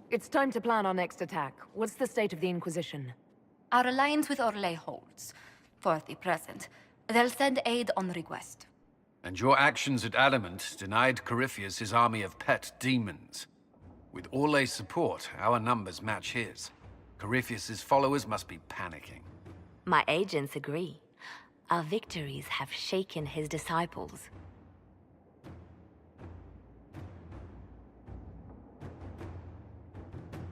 It's time to plan our next attack. What's the state of the Inquisition? Our alliance with Orlais holds. For the present. They'll send aid on request. And your actions at Adamant denied Corypheus his army of pet demons. With Orlais' support, our numbers match his. Corypheus' followers must be panicking. My agents agree. Our victories have shaken his disciples.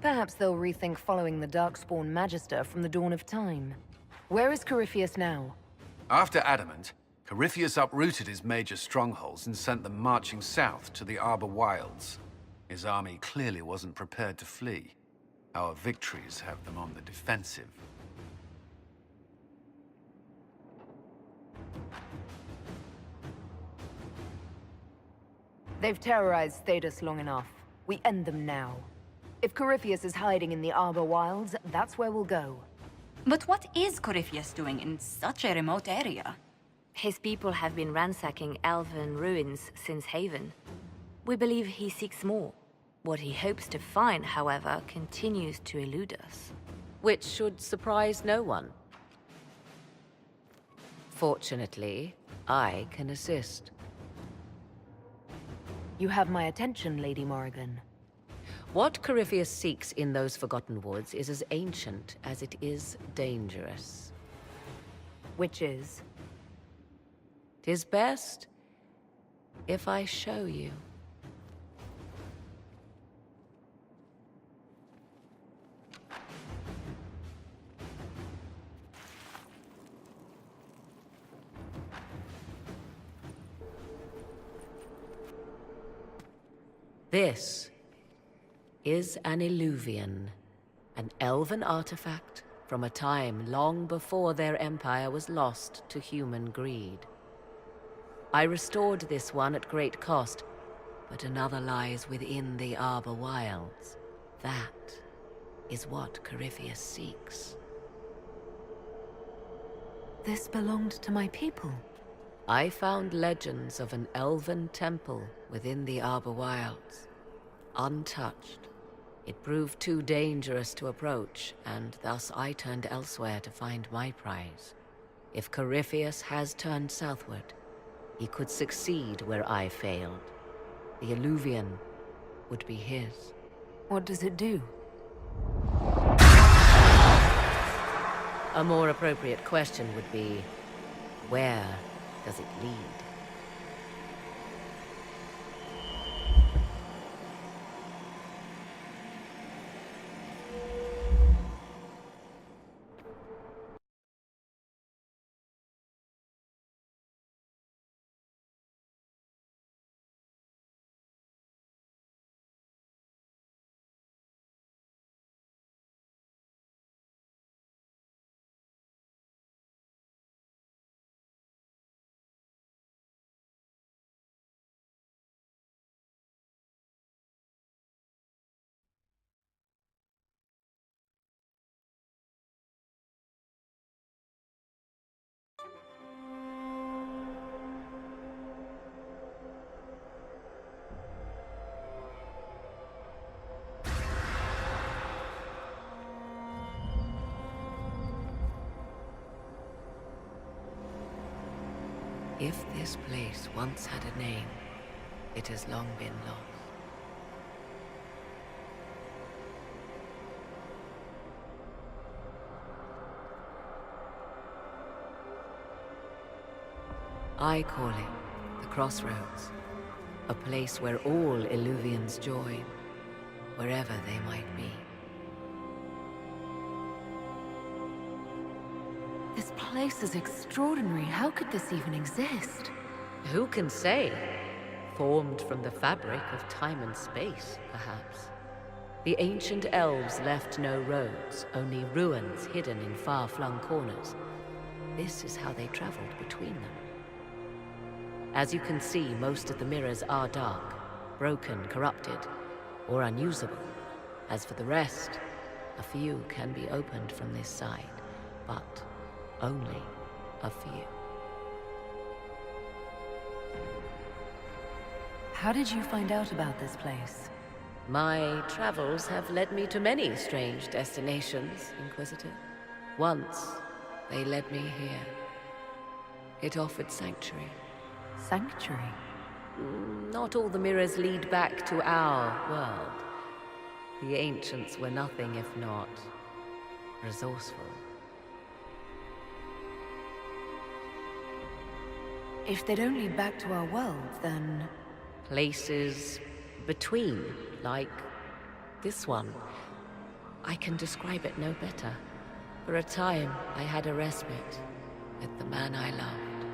Perhaps they'll rethink following the Darkspawn Magister from the dawn of time. Where is Corypheus now? After Adamant, Corypheus uprooted his major strongholds and sent them marching south to the Arbor Wilds. His army clearly wasn't prepared to flee. Our victories have them on the defensive. They've terrorized Thedas long enough. We end them now. If Corypheus is hiding in the Arbor Wilds, that's where we'll go. But what is Corypheus doing in such a remote area? His people have been ransacking elven ruins since Haven. We believe he seeks more. What he hopes to find, however, continues to elude us. Which should surprise no one. Fortunately, I can assist. You have my attention, Lady Morrigan. What Corypheus seeks in those Forgotten Woods is as ancient as it is dangerous. Which is? 'Tis best if I show you. This is an Illuvian, an elven artifact from a time long before their empire was lost to human greed. I restored this one at great cost, but another lies within the Arbor Wilds. That is what Corypheus seeks. This belonged to my people. I found legends of an elven temple within the Arbor Wilds, untouched. It proved too dangerous to approach, and thus I turned elsewhere to find my prize. If Corypheus has turned southward, he could succeed where I failed. The Illuvian would be his. What does it do? A more appropriate question would be, where does it lead? If this place once had a name, it has long been lost. I call it the Crossroads, a place where all Illuvians join, wherever they might be. This place is extraordinary. How could this even exist? Who can say? Formed from the fabric of time and space, perhaps. The ancient elves left no roads, only ruins hidden in far-flung corners. This is how they traveled between them. As you can see, most of the mirrors are dark, broken, corrupted, or unusable. As for the rest, a few can be opened from this side, but only a few. How did you find out about this place? My travels have led me to many strange destinations, Inquisitor. Once, they led me here. It offered sanctuary. Sanctuary? Not all the mirrors lead back to our world. The ancients were nothing if not resourceful. If they don't lead back to our world, then... Places between, like this one. I can describe it no better. For a time, I had a respite with the man I loved.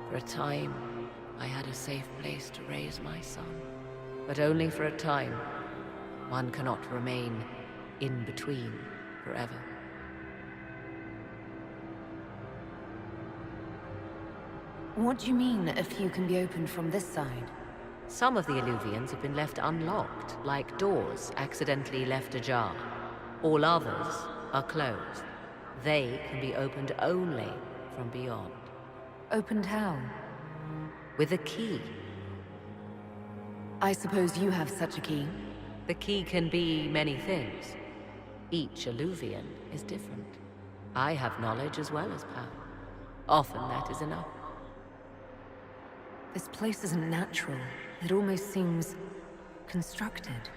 For a time, I had a safe place to raise my son. But only for a time. One cannot remain in between forever. What do you mean, a few can be opened from this side? Some of the Illuvians have been left unlocked, like doors accidentally left ajar. All others are closed. They can be opened only from beyond. Opened how? With a key. I suppose you have such a key. The key can be many things. Each Illuvian is different. I have knowledge as well as power. Often that is enough. This place isn't natural. It almost seems... constructed.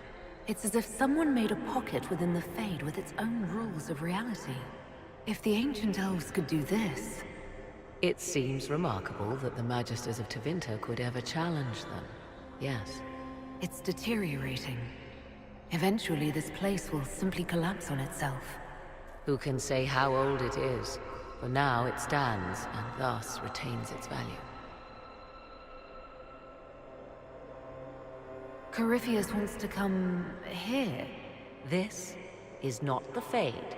It's as if someone made a pocket within the Fade with its own rules of reality. If the ancient elves could do this... It seems remarkable that the Magisters of Tevinter could ever challenge them. Yes. It's deteriorating. Eventually, this place will simply collapse on itself. Who can say how old it is? For now it stands, and thus retains its value. Corypheus wants to come... here? This is not the Fade,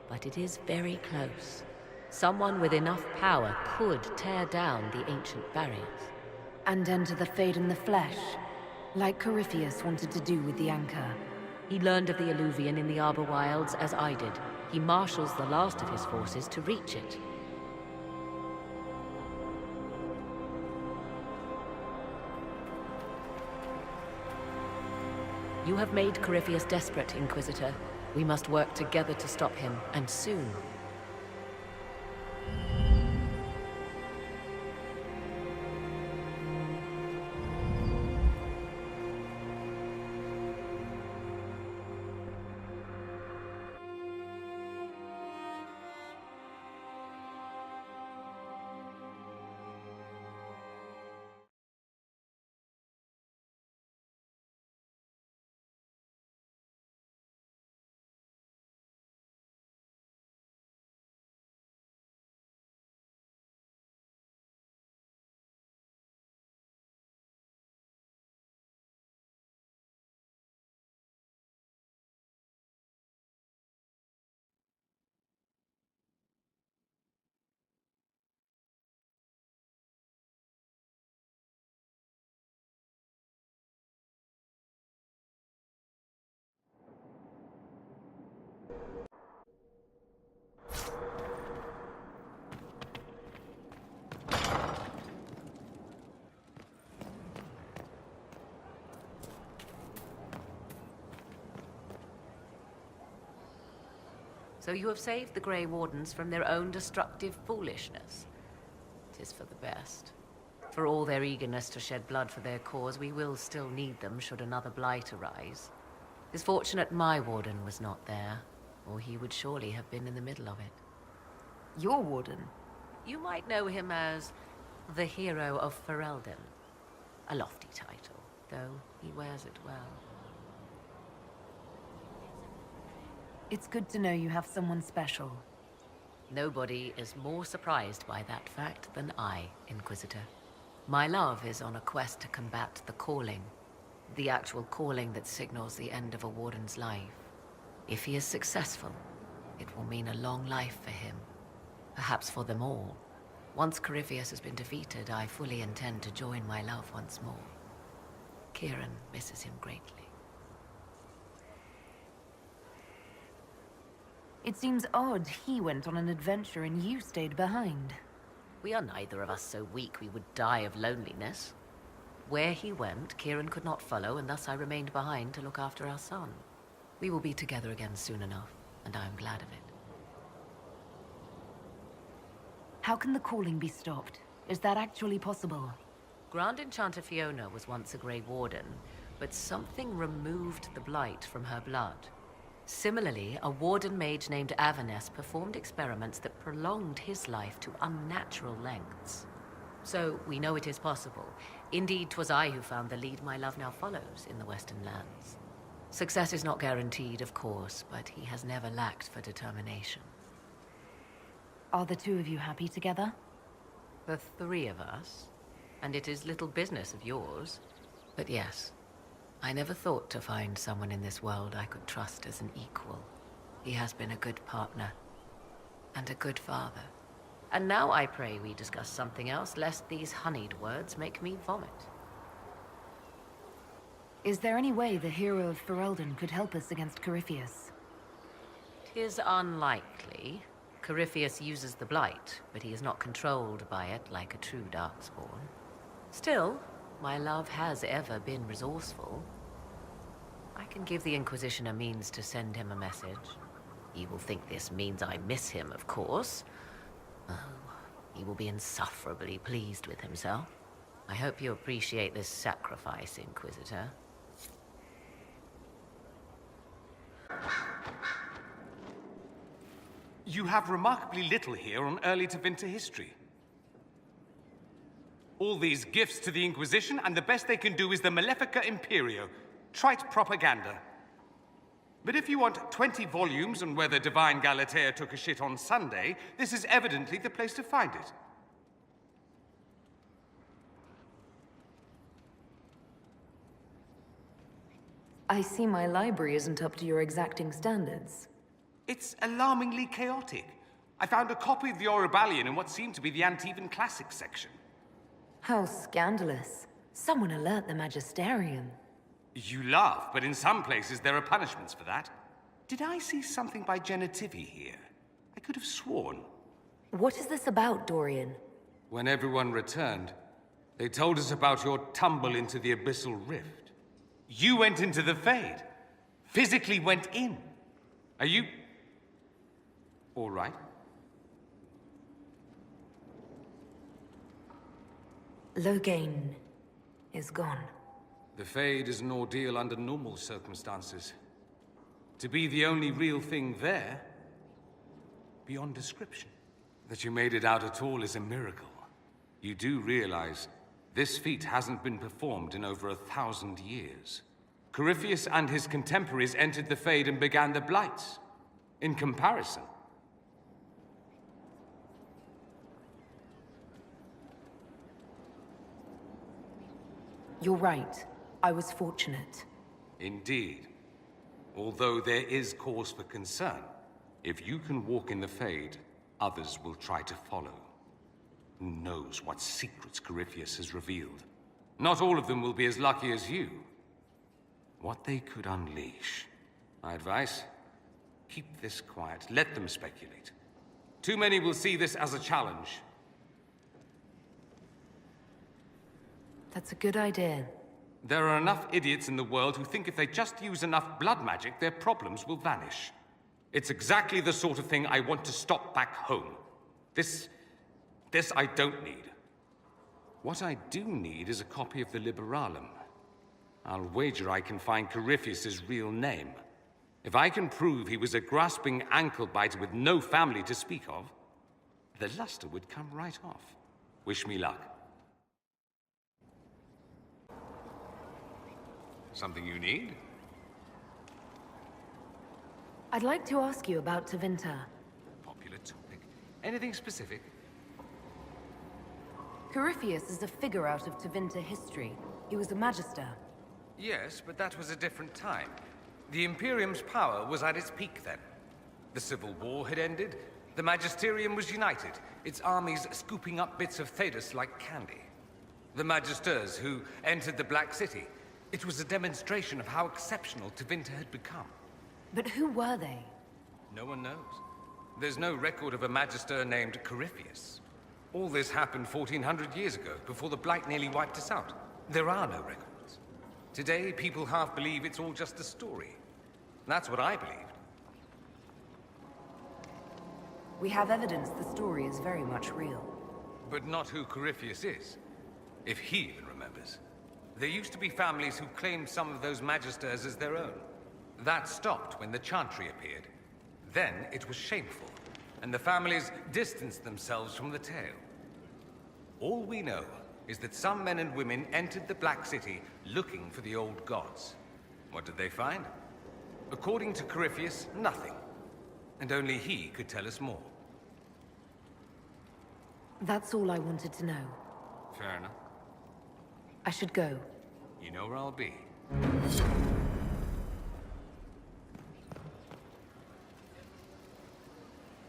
but it is very close. Someone with enough power could tear down the ancient barriers. And enter the Fade in the flesh, like Corypheus wanted to do with the Anchor. He learned of the Illuvian in the Arbor Wilds as I did. He marshals the last of his forces to reach it. You have made Corypheus desperate, Inquisitor. We must work together to stop him, and soon. So you have saved the Grey Wardens from their own destructive foolishness. 'Tis for the best. For all their eagerness to shed blood for their cause, we will still need them should another blight arise. It's fortunate my warden was not there, or he would surely have been in the middle of it. Your warden? You might know him as the Hero of Ferelden. A lofty title, though he wears it well. It's good to know you have someone special. Nobody is more surprised by that fact than I, Inquisitor. My love is on a quest to combat the calling. The actual calling that signals the end of a warden's life. If he is successful, it will mean a long life for him. Perhaps for them all. Once Corypheus has been defeated, I fully intend to join my love once more. Kieran misses him greatly. It seems odd he went on an adventure and you stayed behind. We are neither of us so weak we would die of loneliness. Where he went, Kieran could not follow, and thus I remained behind to look after our son. We will be together again soon enough, and I am glad of it. How can the calling be stopped? Is that actually possible? Grand Enchanter Fiona was once a Grey Warden, but something removed the blight from her blood. Similarly, a Warden mage named Avernus performed experiments that prolonged his life to unnatural lengths. So, we know it is possible. Indeed, 'twas I who found the lead my love now follows in the Western lands. Success is not guaranteed, of course, but he has never lacked for determination. Are the two of you happy together? The three of us, and it is little business of yours. But yes, I never thought to find someone in this world I could trust as an equal. He has been a good partner, and a good father. And now I pray we discuss something else, lest these honeyed words make me vomit. Is there any way the hero of Ferelden could help us against Corypheus? 'Tis unlikely. Corypheus uses the blight, but he is not controlled by it like a true Darkspawn. Still, my love has ever been resourceful. I can give the Inquisition a means to send him a message. He will think this means I miss him, of course. Oh, he will be insufferably pleased with himself. I hope you appreciate this sacrifice, Inquisitor. You have remarkably little here on early Tevinter history. All these gifts to the Inquisition, and the best they can do is the Malefica Imperio. Trite propaganda. But if you want 20 volumes on whether Divine Galatea took a shit on Sunday, this is evidently the place to find it. I see my library isn't up to your exacting standards. It's alarmingly chaotic. I found a copy of the Oribalian in what seemed to be the Antivan Classics section. How scandalous. Someone alert the Magisterium. You laugh, but in some places there are punishments for that. Did I see something by Genitivi here? I could have sworn. What is this about, Dorian? When everyone returned, they told us about your tumble into the Abyssal Rift. You went into the Fade. Physically went in. Are you... all right? Loghain is gone. The Fade is an ordeal under normal circumstances. To be the only real thing there, beyond description. That you made it out at all is a miracle. You do realize this feat hasn't been performed in over 1,000 years. Corypheus and his contemporaries entered the Fade and began the Blights. In comparison, You're right. I was fortunate. indeed. Although there is cause for concern. If you can walk in the Fade, others will try to follow. Who knows what secrets Corypheus has revealed? Not all of them will be as lucky as you. What they could unleash. My advice? Keep this quiet. Let them speculate. Too many will see this as a challenge. That's a good idea. There are enough idiots in the world who think if they just use enough blood magic, their problems will vanish. It's exactly the sort of thing I want to stop back home. This I don't need. What I do need is a copy of the Liberalum. I'll wager I can find Corypheus's real name. If I can prove he was a grasping ankle-biter with no family to speak of, the luster would come right off. Wish me luck. Something you need? I'd like to ask you about Tevinter. Popular topic. Anything specific? Corypheus is a figure out of Tevinter history. He was a magister. Yes, but that was a different time. The Imperium's power was at its peak then. The Civil War had ended. The Magisterium was united, its armies scooping up bits of Thedas like candy. The Magisters who entered the Black City. It was a demonstration of how exceptional Tevinter had become. But who were they? No one knows. There's no record of a Magister named Corypheus. All this happened 1400 years ago, before the Blight nearly wiped us out. There are no records. Today, people half believe it's all just a story. That's what I believed. We have evidence the story is very much real. But not who Corypheus is, if he even remembers. There used to be families who claimed some of those magisters as their own. That stopped when the Chantry appeared. Then it was shameful, and the families distanced themselves from the tale. All we know is that some men and women entered the Black City looking for the old gods. What did they find? According to Corypheus, nothing. And only he could tell us more. That's all I wanted to know. Fair enough. I should go. You know where I'll be.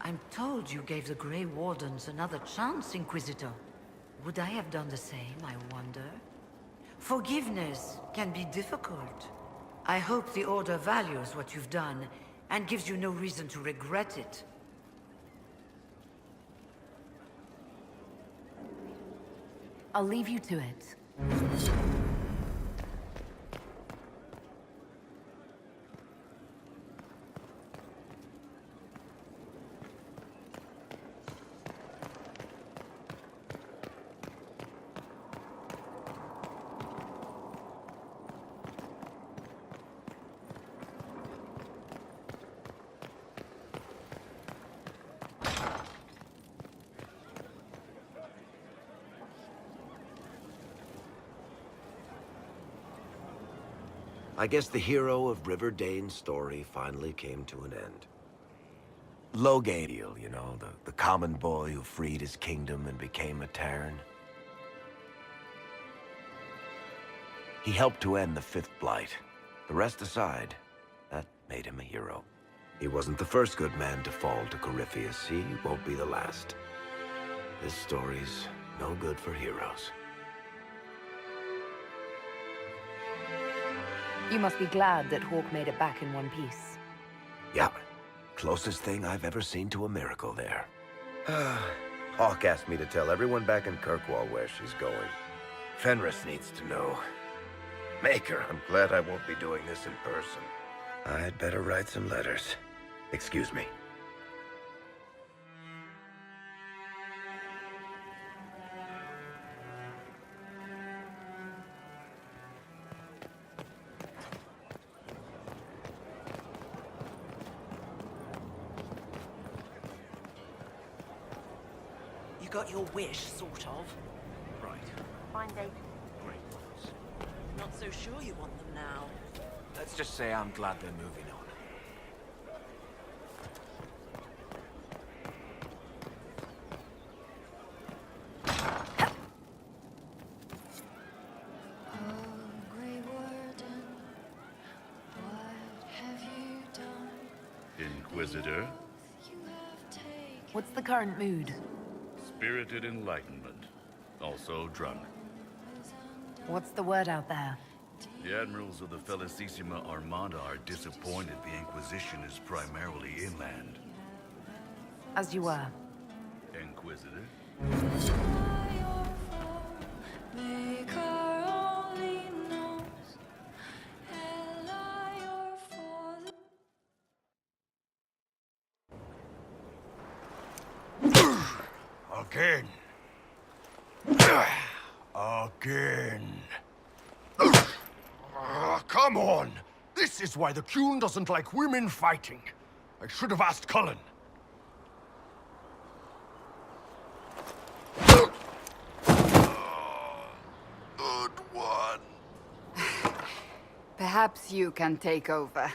I'm told you gave the Grey Wardens another chance, Inquisitor. Would I have done the same, I wonder? Forgiveness can be difficult. I hope the Order values what you've done, and gives you no reason to regret it. I'll leave you to it. I guess the hero of River Dane's story finally came to an end. Logadiel, you know, the common boy who freed his kingdom and became a Terran. He helped to end the Fifth Blight. The rest aside, that made him a hero. He wasn't the first good man to fall to Corypheus. He won't be the last. This story's no good for heroes. You must be glad that Hawk made it back in one piece. Yeah, closest thing I've ever seen to a miracle there. Hawk asked me to tell everyone back in Kirkwall where she's going. Fenris needs to know. Maker, I'm glad I won't be doing this in person. I'd better write some letters. Excuse me. You got your wish, sort of. Right. Fine date. Great ones. Not so sure you want them now. Let's just say I'm glad they're moving on. Inquisitor, What's the current mood? spirited enlightenment, also drunk. What's the word out there? The admirals of the Felicissima Armada are disappointed the Inquisition is primarily inland. As you were. Inquisitor? Again. Again. Come on! This is why the Qun doesn't like women fighting. I should have asked Cullen. Good one. Perhaps you can take over.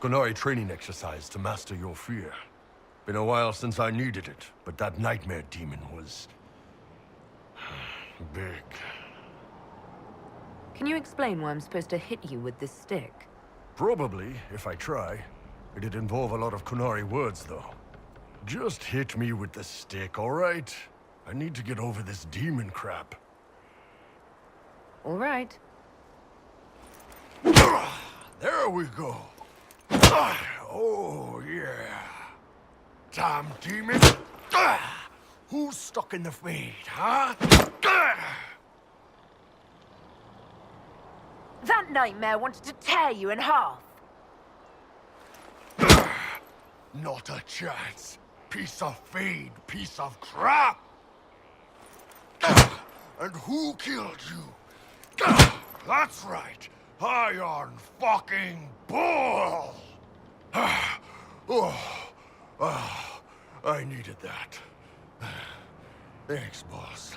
Qunari training exercise to master your fear. Been a while since I needed it, but that nightmare demon was... big. Can you explain why I'm supposed to hit you with this stick? Probably, if I try. It'd involve a lot of Qunari words, though. Just hit me with the stick, all right? I need to get over this demon crap. All right. There we go. Oh, yeah. Damn demon. Who's stuck in the Fade, huh? That nightmare wanted to tear you in half. Not a chance. Piece of Fade, piece of crap! And who killed you? That's right. Iron fucking Bull! I needed that. Thanks, boss.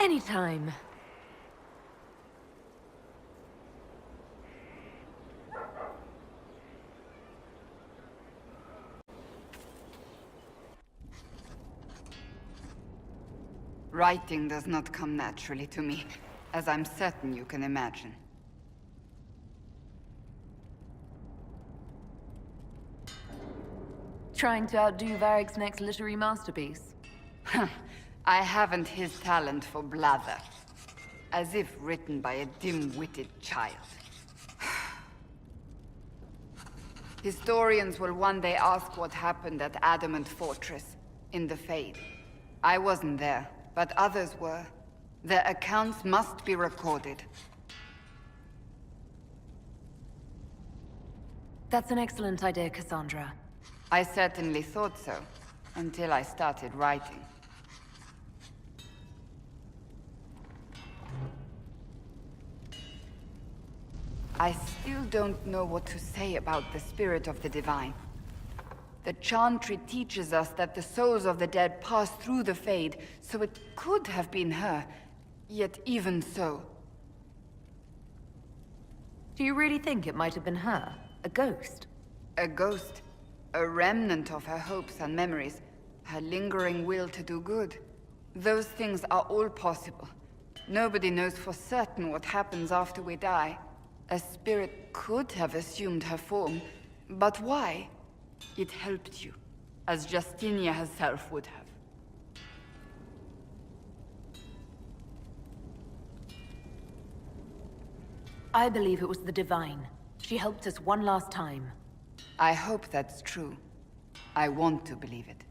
Anytime. Writing does not come naturally to me, as I'm certain you can imagine. Trying to outdo Varric's next literary masterpiece. I haven't his talent for blather. As if written by a dim-witted child. Historians will one day ask what happened at Adamant Fortress, in the Fade. I wasn't there, but others were. Their accounts must be recorded. That's an excellent idea, Cassandra. I certainly thought so, until I started writing. I still don't know what to say about the spirit of the divine. The Chantry teaches us that the souls of the dead pass through the Fade, so it could have been her. Yet even so... Do you really think it might have been her? A ghost? A ghost. A remnant of her hopes and memories. Her lingering will to do good. Those things are all possible. Nobody knows for certain what happens after we die. A spirit could have assumed her form, but why? It helped you, as Justinia herself would have. I believe it was the Divine. She helped us one last time. I hope that's true. I want to believe it.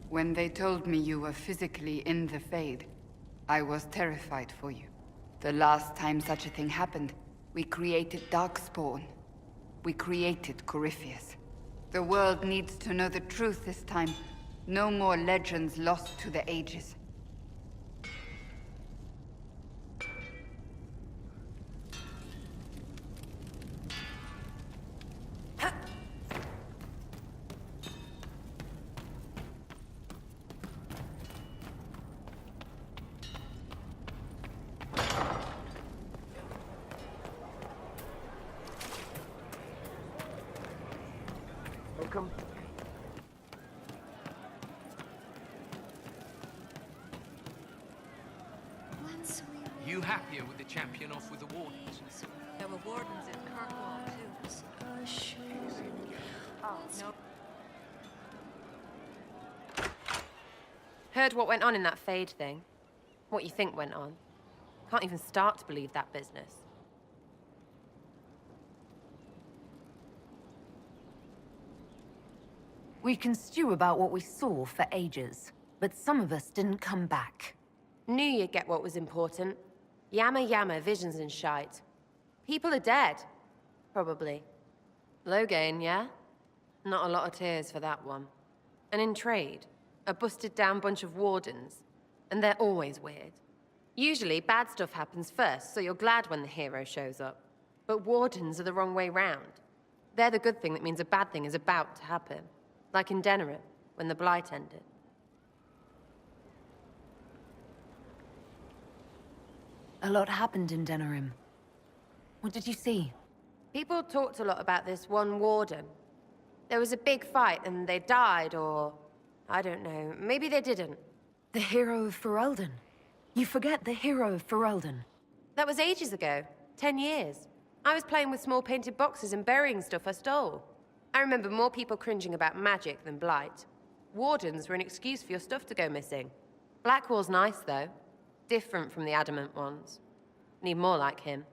When they told me you were physically in the Fade, I was terrified for you. The last time such a thing happened, we created Darkspawn. We created Corypheus. The world needs to know the truth this time. No more legends lost to the ages. Welcome. You happier with the champion off with the wardens? There were wardens in Kirkwall, too. Oh, no. Heard what went on in that Fade thing? What you think went on? Can't even start to believe that business. We can stew about what we saw for ages, but some of us didn't come back. Knew you'd get what was important. Yamma, visions and shite. People are dead. Probably. Low gain, yeah? Not a lot of tears for that one. And in trade, a busted down bunch of wardens. And they're always weird. Usually, bad stuff happens first, so you're glad when the hero shows up. But wardens are the wrong way round. They're the good thing that means a bad thing is about to happen. Like in Denerim, when the Blight ended. A lot happened in Denerim. What did you see? People talked a lot about this one warden. There was a big fight and they died, or... I don't know, maybe they didn't. The hero of Ferelden. You forget the hero of Ferelden. That was ages ago. 10 years. I was playing with small painted boxes and burying stuff I stole. I remember more people cringing about magic than Blight. Wardens were an excuse for your stuff to go missing. Blackwall's nice, though. Different from the Adamant ones. Need more like him.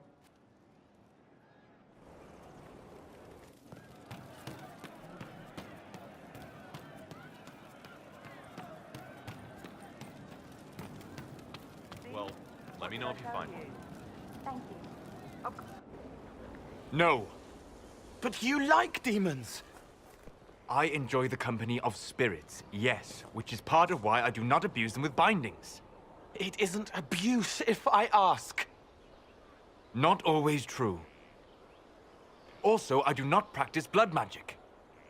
Well, let me know if you find one. Thank you. No. But you like demons! I enjoy the company of spirits, yes, which is part of why I do not abuse them with bindings. It isn't abuse if I ask. Not always true. Also, I do not practice blood magic,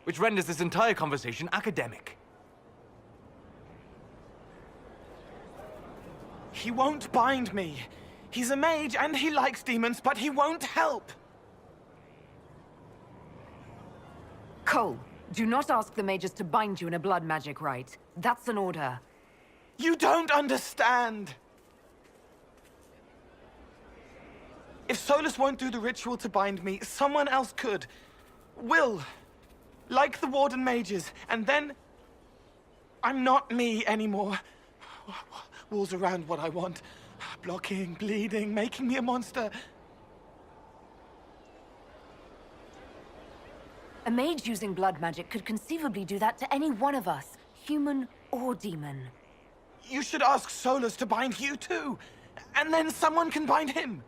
which renders this entire conversation academic. He won't bind me. He's a mage and he likes demons, but he won't help. Cole, do not ask the mages to bind you in a blood magic rite. That's an order. You don't understand! If Solus won't do the ritual to bind me, someone else could. Will. Like the Warden mages, and then... I'm not me anymore. Walls around what I want. Blocking, bleeding, making me a monster. A mage using blood magic could conceivably do that to any one of us, human or demon. You should ask Solus to bind you too, and then someone can bind him.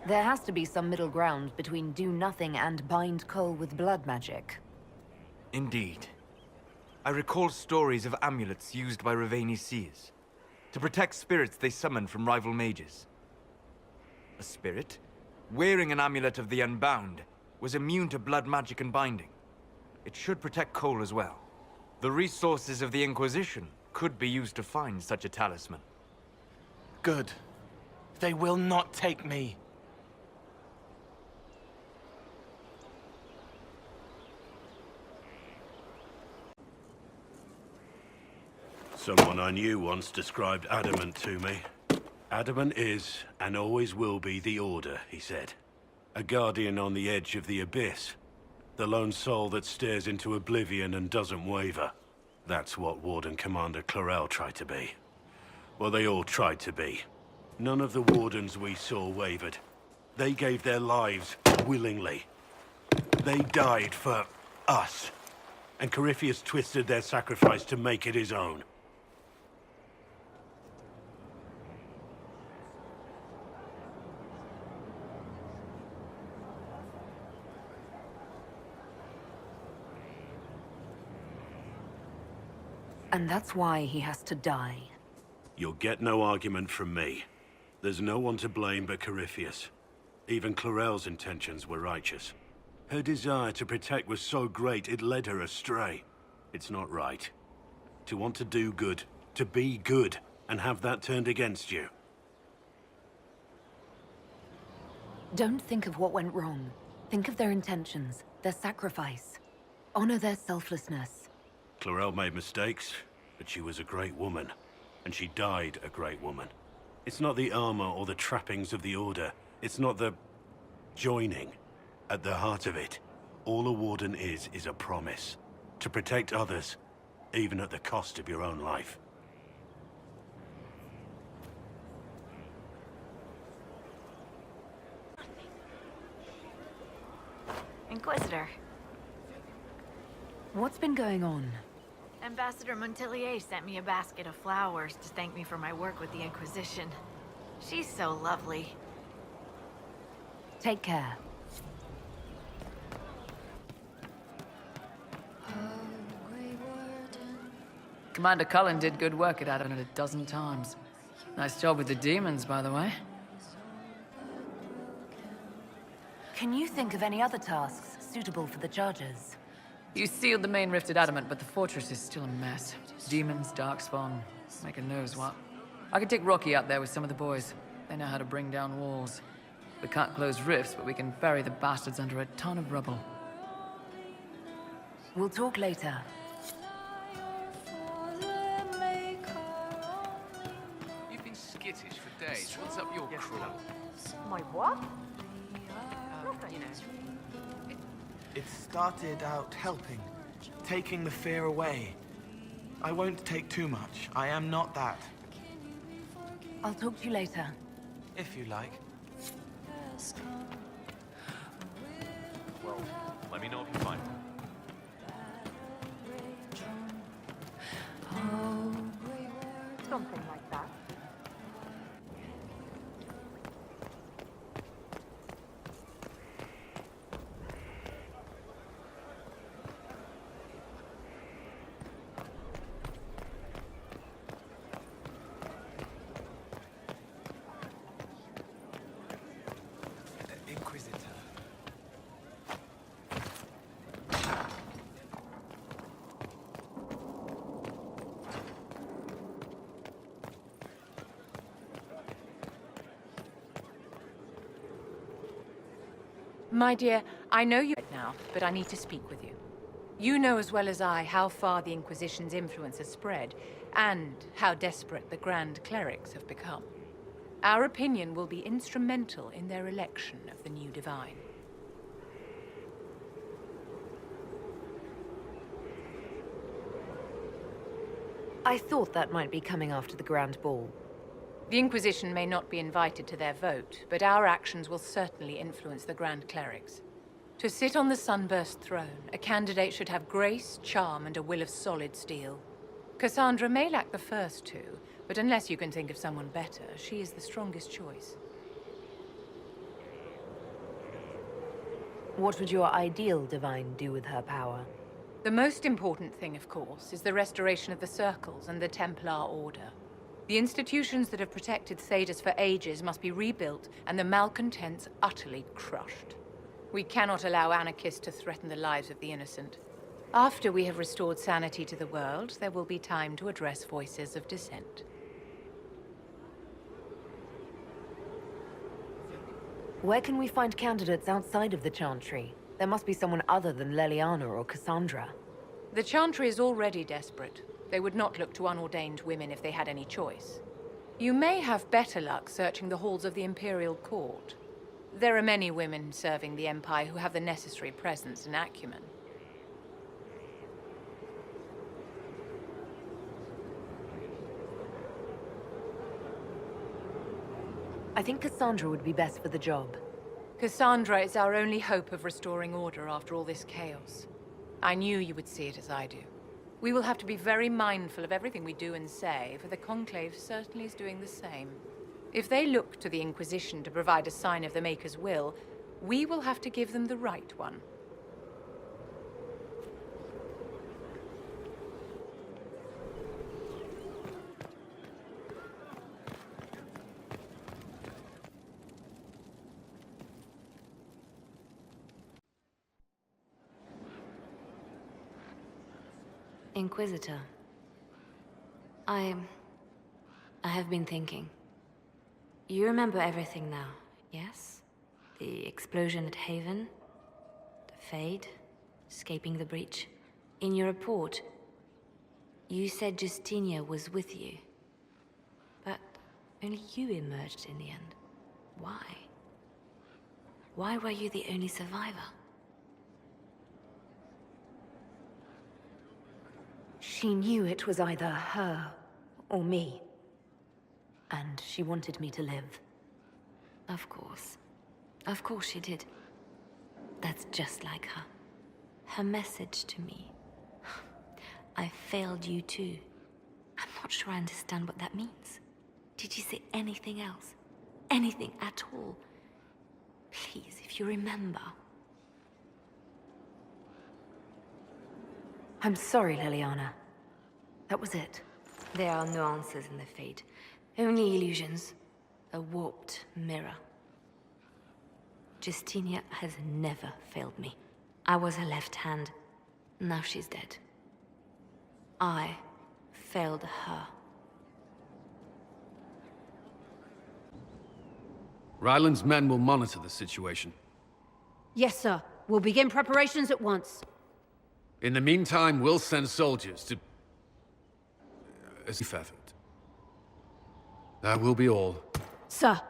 There has to be some middle ground between do nothing and bind Cole with blood magic. Indeed. I recall stories of amulets used by Raveni seers to protect spirits they summoned from rival mages. A spirit, wearing an amulet of the Unbound, was immune to blood magic and binding. It should protect Cole as well. The resources of the Inquisition could be used to find such a talisman. Good. They will not take me. Someone I knew once described Adamant to me. Adamant is, and always will be, the Order, he said. A guardian on the edge of the abyss. The lone soul that stares into oblivion and doesn't waver. That's what Warden Commander Clarel tried to be. Well, they all tried to be. None of the Wardens we saw wavered. They gave their lives willingly. They died for us. And Corypheus twisted their sacrifice to make it his own. And that's why he has to die. You'll get no argument from me. There's no one to blame but Corypheus. Even Clarel's intentions were righteous. Her desire to protect was so great it led her astray. It's not right. To want to do good, to be good, and have that turned against you. Don't think of what went wrong. Think of their intentions, their sacrifice. Honor their selflessness. Clarel made mistakes, but she was a great woman. And she died a great woman. It's not the armor or the trappings of the Order. It's not the... joining. At the heart of it, all a Warden is a promise. To protect others, even at the cost of your own life. Inquisitor. What's been going on? Ambassador Montelier sent me a basket of flowers to thank me for my work with the Inquisition. She's so lovely. Take care. Commander Cullen did good work at Adamant 12 times. Nice job with the demons, by the way. Can you think of any other tasks suitable for the Chargers? You sealed the main rift at Adamant, but the fortress is still a mess. Demons, Darkspawn, make a knows what. I could take Rocky out there with some of the boys. They know how to bring down walls. We can't close rifts, but we can bury the bastards under a ton of rubble. We'll talk later. You've been skittish for days. What's up your craw? My what? You know. It started out helping, taking the fear away. I won't take too much. I am not that. I'll talk to you later. If you like. Well, let me know if you find one. Something like that. My dear, I know you right now, but I need to speak with you. You know as well as I how far the Inquisition's influence has spread, and how desperate the Grand Clerics have become. Our opinion will be instrumental in their election of the new Divine. I thought that might be coming after the Grand Ball. The Inquisition may not be invited to their vote, but our actions will certainly influence the Grand Clerics. To sit on the Sunburst throne, a candidate should have grace, charm, and a will of solid steel. Cassandra may lack the first two, but unless you can think of someone better, she is the strongest choice. What would your ideal Divine do with her power? The most important thing, of course, is the restoration of the Circles and the Templar Order. The institutions that have protected Thedas for ages must be rebuilt, and the malcontents utterly crushed. We cannot allow anarchists to threaten the lives of the innocent. After we have restored sanity to the world, there will be time to address voices of dissent. Where can we find candidates outside of the Chantry? There must be someone other than Leliana or Cassandra. The Chantry is already desperate. They would not look to unordained women if they had any choice. You may have better luck searching the halls of the Imperial Court. There are many women serving the Empire who have the necessary presence and acumen. I think Cassandra would be best for the job. Cassandra is our only hope of restoring order after all this chaos. I knew you would see it as I do. We will have to be very mindful of everything we do and say, for the Conclave certainly is doing the same. If they look to the Inquisition to provide a sign of the Maker's will, we will have to give them the right one. Inquisitor, I have been thinking. You remember everything now, yes? The explosion at Haven, the Fade, escaping the breach. In your report, you said Justinia was with you. But only you emerged in the end. Why? Why were you the only survivor? She knew it was either her or me. And she wanted me to live. Of course. Of course she did. That's just like her. Her message to me. I failed you too. I'm not sure I understand what that means. Did you say anything else? Anything at all? Please, if you remember. I'm sorry, Leliana. That was it. There are no answers in the Fade. Only illusions. A warped mirror. Justinia has never failed me. I was her left hand. Now she's dead. I failed her. Ryland's men will monitor the situation. Yes, sir. We'll begin preparations at once. In the meantime, we'll send soldiers to... as effort. That will be all. Sir.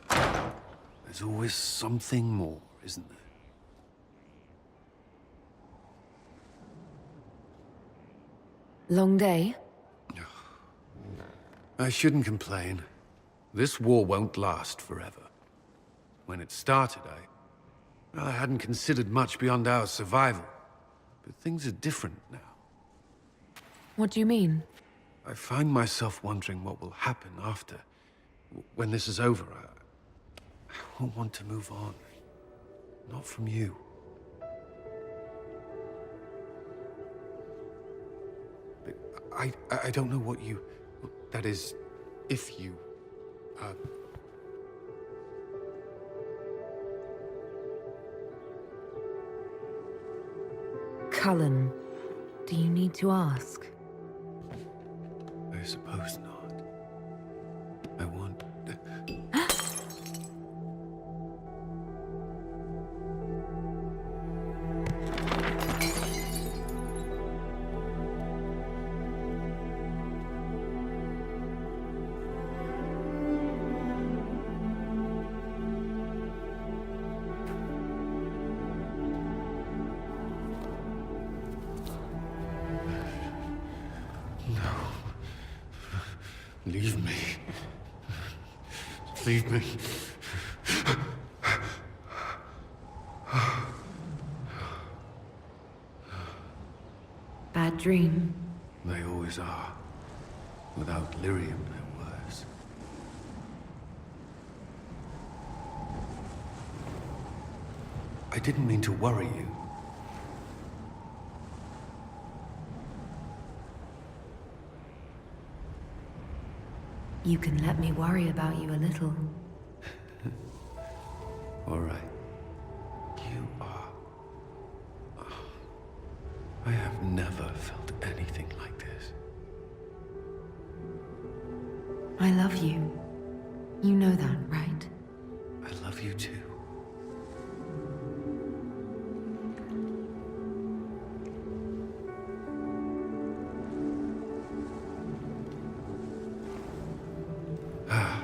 There's always something more, isn't there? Long day? I shouldn't complain. This war won't last forever. When it started, I hadn't considered much beyond our survival. But things are different now. What do you mean? I find myself wondering what will happen after. When this is over, I won't want to move on. Not from you. But I don't know what you... That is, if you... Cullen, do you need to ask? I suppose not. I want... Leave me. Leave me. Bad dream. They always are. Without Lyrium, they're worse. I didn't mean to worry you. You can let me worry about you a little. All right. You are... I have never felt anything like this. I love you. You know that, right? I love you too. Ah.